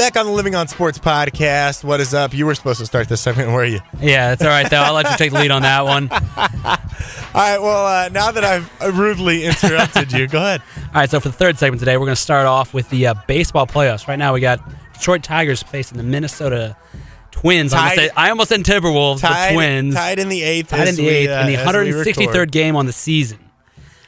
Back on the Living on Sports podcast. What is up? You were supposed to start this segment, were you? Yeah, that's all right, though. I'll let you take the lead on that one. All right, well, now that I've rudely interrupted you, go ahead. All right, so for the third segment today, we're going to start off with the baseball playoffs. Right now we got Detroit Tigers facing the Minnesota Twins. I almost said Timberwolves, the Twins. Tied in the eighth. In the 163rd game on the season.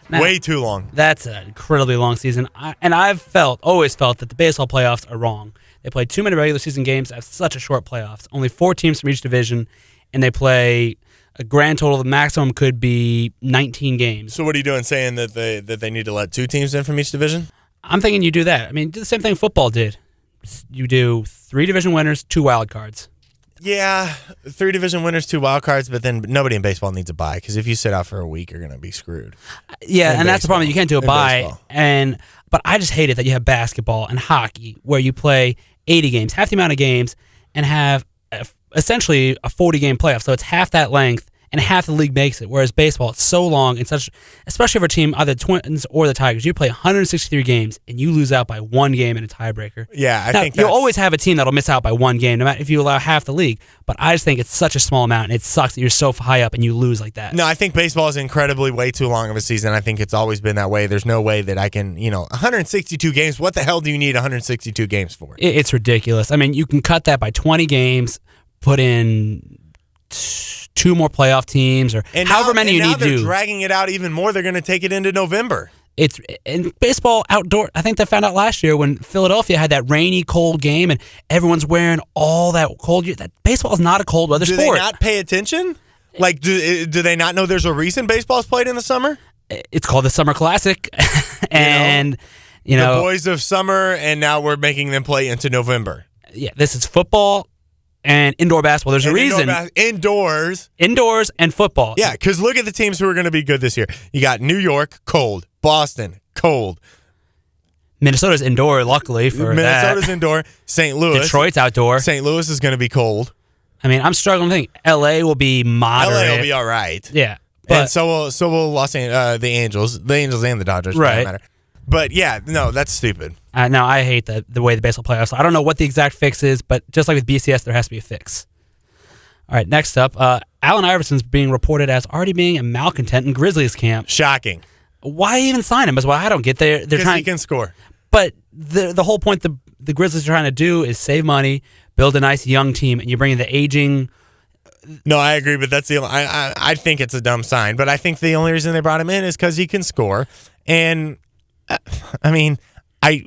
Now, way too long. That's an incredibly long season. I've always felt that the baseball playoffs are wrong. They play too many regular season games to have such a short playoffs. Only 4 teams from each division, and they play a grand total. The maximum could be 19 games. So what are you doing, saying that they need to let 2 teams in from each division? I'm thinking you do that. I mean, do the same thing football did. You do 3 division winners, 2 wild cards. Yeah, 3 division winners, 2 wild cards, but then nobody in baseball needs a bye because if you sit out for a week, you're going to be screwed. Yeah, and that's the problem. You can't do a bye. But I just hate it that you have basketball and hockey where you play 80 games, half the amount of games, and have essentially a 40-game playoff. So it's half that length, and half the league makes it. Whereas baseball, it's so long, and especially for a team, either the Twins or the Tigers, you play 163 games, and you lose out by 1 game in a tiebreaker. Yeah, I think you'll always have a team that'll miss out by 1 game, no matter if you allow half the league. But I just think it's such a small amount, and it sucks that you're so high up and you lose like that. No, I think baseball is incredibly way too long of a season. I think it's always been that way. There's no way that I can, 162 games. What the hell do you need 162 games for? It's ridiculous. I mean, you can cut that by 20 games, put in 2 more playoff teams, or however many you need to do. Now they're dragging it out even more. They're going to take it into November. It's in baseball outdoor. I think they found out last year when Philadelphia had that rainy, cold game, and everyone's wearing all that cold gear. That baseball is not a cold weather sport. Do they not pay attention? Like, do they not know there's a reason baseball's played in the summer? It's called the Summer Classic, and the boys of summer, and now we're making them play into November. Yeah, this is football and indoor basketball. There's a reason. Indoors and football. Yeah, because look at the teams who are going to be good this year. You got New York, cold. Boston, cold. Minnesota's indoor, luckily for Minnesota's indoor. St. Louis. Detroit's outdoor. St. Louis is going to be cold. I mean, I'm struggling to think. L.A. will be moderate. L.A. will be all right. Yeah. And so will the Angels. The Angels and the Dodgers. Right. Matter. But, yeah, no, that's stupid. No, I hate the way the baseball playoffs. I don't know what the exact fix is, but just like with BCS, there has to be a fix. All right, next up, Allen Iverson's being reported as already being a malcontent in Grizzlies camp. Shocking. Why even sign him? Is what I don't get. They're trying. He can score. But the whole point the Grizzlies are trying to do is save money, build a nice young team, and you bring in the aging. No, I agree, but that's I think it's a dumb sign. But I think the only reason they brought him in is because he can score. And I mean, I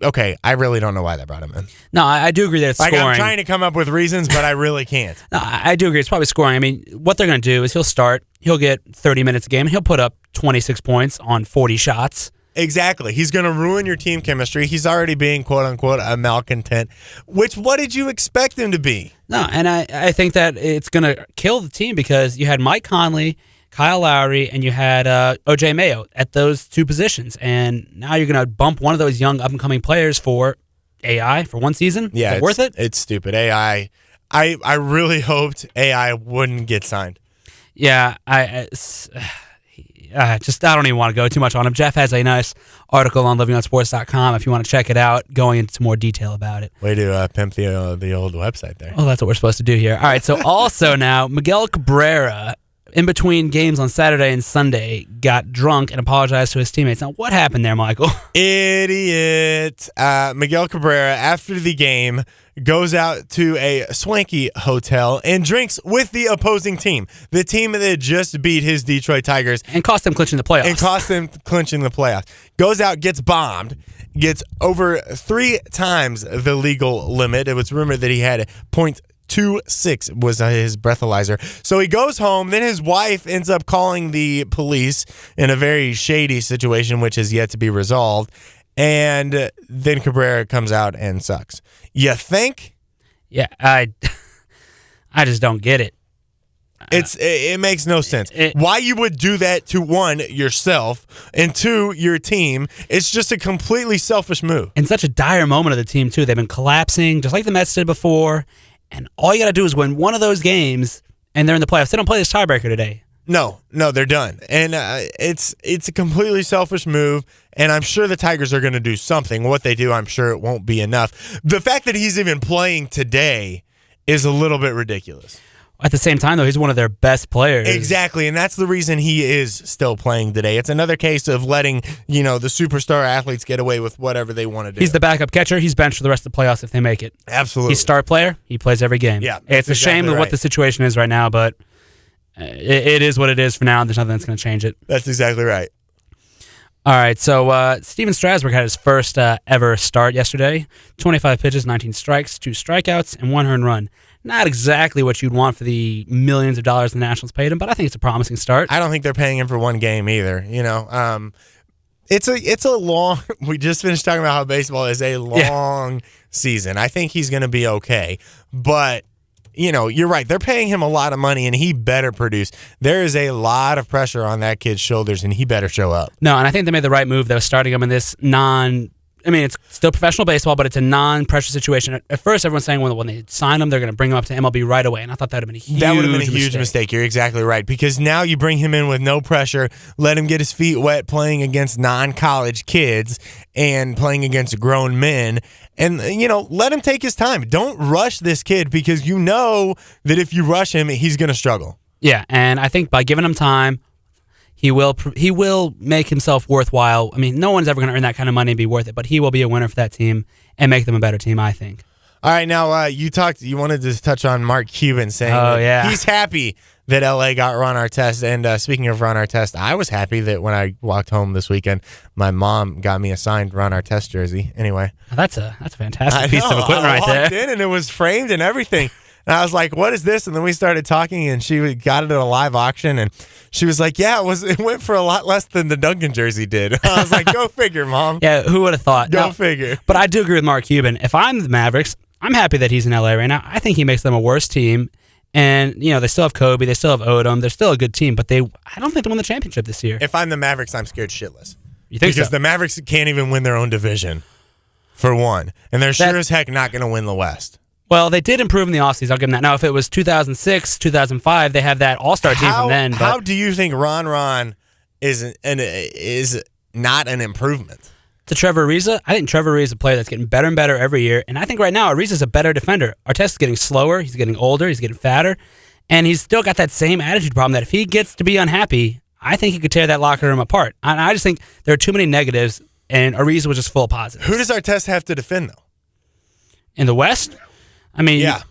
really don't know why they brought him in. No, I do agree that it's scoring. I'm trying to come up with reasons, but I really can't. No, I do agree. It's probably scoring. I mean, what they're going to do is he'll start, he'll get 30 minutes a game, and he'll put up 26 points on 40 shots. Exactly. He's going to ruin your team chemistry. He's already being, quote-unquote, a malcontent, what did you expect him to be? No, and I think that it's going to kill the team because you had Mike Conley, Kyle Lowry, and you had O.J. Mayo at those 2 positions. And now you're going to bump one of those young up-and-coming players for AI for 1 season? Yeah, Is it worth it? It's stupid. AI, I really hoped AI wouldn't get signed. Yeah, I don't even want to go too much on him. Jeff has a nice article on livingonsports.com if you want to check it out, going into more detail about it. Way to pimp the old website there. Well, that's what we're supposed to do here. All right, so also now, Miguel Cabrera, in between games on Saturday and Sunday, got drunk and apologized to his teammates. Now, what happened there, Michael? Idiot. Miguel Cabrera, after the game, goes out to a swanky hotel and drinks with the opposing team, the team that just beat his Detroit Tigers. And cost them clinching the playoffs. Goes out, gets bombed, gets over 3 times the legal limit. It was rumored that he had .26 was his breathalyzer. So he goes home. Then his wife ends up calling the police in a very shady situation, which is yet to be resolved. And then Cabrera comes out and sucks. You think? Yeah, I just don't get it. It makes no sense. Why you would do that to 1, yourself, and 2, your team. It's just a completely selfish move. And such a dire moment of the team, too. They've been collapsing, just like the Mets did before. And all you got to do is win one of those games, and they're in the playoffs. They don't play this tiebreaker today. No, they're done. And it's a completely selfish move, and I'm sure the Tigers are going to do something. What they do, I'm sure it won't be enough. The fact that he's even playing today is a little bit ridiculous. At the same time, though, he's one of their best players. Exactly, and that's the reason he is still playing today. It's another case of letting, the superstar athletes get away with whatever they want to do. He's the backup catcher. He's benched for the rest of the playoffs if they make it. Absolutely. He's star player. He plays every game. Yeah, it's a shame of what the situation is right now, but it is what it is for now, and there's nothing that's going to change it. That's exactly right. All right, so Steven Strasburg had his first ever start yesterday. 25 pitches, 19 strikes, 2 strikeouts, and 1 earned run. Not exactly what you'd want for the millions of dollars the Nationals paid him, but I think it's a promising start. I don't think they're paying him for one game either. It's a long. We just finished talking about how baseball is a long season. I think he's going to be okay, but you're right. They're paying him a lot of money, and he better produce. There is a lot of pressure on that kid's shoulders, and he better show up. No, and I think they made the right move. They were starting him in this it's still professional baseball, but it's a non-pressure situation. At first, everyone's saying when they sign him, they're going to bring him up to MLB right away, and I thought that would have been a huge mistake. That would have been a huge mistake. You're exactly right, because now you bring him in with no pressure, let him get his feet wet playing against non-college kids and playing against grown men, and let him take his time. Don't rush this kid, because you know that if you rush him, he's going to struggle. Yeah, and I think by giving him time, he will make himself worthwhile. I mean, no one's ever going to earn that kind of money and be worth it, but he will be a winner for that team and make them a better team, I think. All right, now you wanted to touch on Mark Cuban saying he's happy that LA got Ron Artest. And speaking of Ron Artest, I was happy that when I walked home this weekend, my mom got me a signed Ron Artest jersey. Anyway, that's a fantastic piece of equipment right there. I walked in and it was framed and everything. And I was like, what is this? And then we started talking, and she got it at a live auction, and she was like, yeah, it went for a lot less than the Duncan jersey did. I was like, go figure, Mom. Yeah, who would have thought? Go figure. But I do agree with Mark Cuban. If I'm the Mavericks, I'm happy that he's in LA right now. I think he makes them a worse team. And, they still have Kobe, they still have Odom, they're still a good team, but I don't think they won the championship this year. If I'm the Mavericks, I'm scared shitless. You think Because so? the Mavericks can't even win their own division, for one. And they're sure as heck not going to win the West. Well, they did improve in the offseason. I'll give them that. Now, if it was 2006, 2005, they have that all-star team from then. How do you think Ron is not an improvement? To Trevor Ariza, I think Trevor Ariza is a player that's getting better and better every year. And I think right now, Ariza's a better defender. Artest is getting slower. He's getting older. He's getting fatter. And he's still got that same attitude problem that if he gets to be unhappy, I think he could tear that locker room apart. And I just think there are too many negatives, and Ariza was just full of positives. Who does Artest have to defend, though? In the West? I mean, yeah.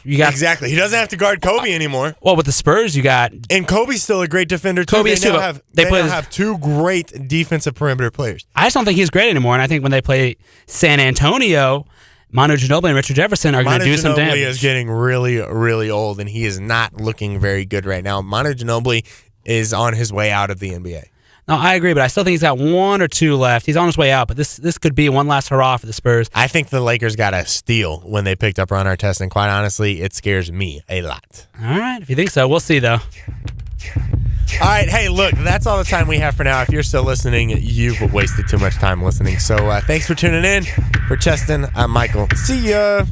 You got exactly. He doesn't have to guard Kobe anymore. Well, with the Spurs, you got, and Kobe's still a great defender too. Kobe is too. They now have 2 great defensive perimeter players. I just don't think he's great anymore, and I think when they play San Antonio, Manu Ginobili and Richard Jefferson are going to do some damage. Manu Ginobili is getting really, really old, and he is not looking very good right now. Manu Ginobili is on his way out of the NBA. No, I agree, but I still think he's got 1 or 2 left. He's on his way out, but this could be one last hurrah for the Spurs. I think the Lakers got a steal when they picked up Ron Artest, and quite honestly, it scares me a lot. All right, if you think so, we'll see, though. All right, hey, look, that's all the time we have for now. If you're still listening, you've wasted too much time listening. So thanks for tuning in. For Cheston, I'm Michael. See ya.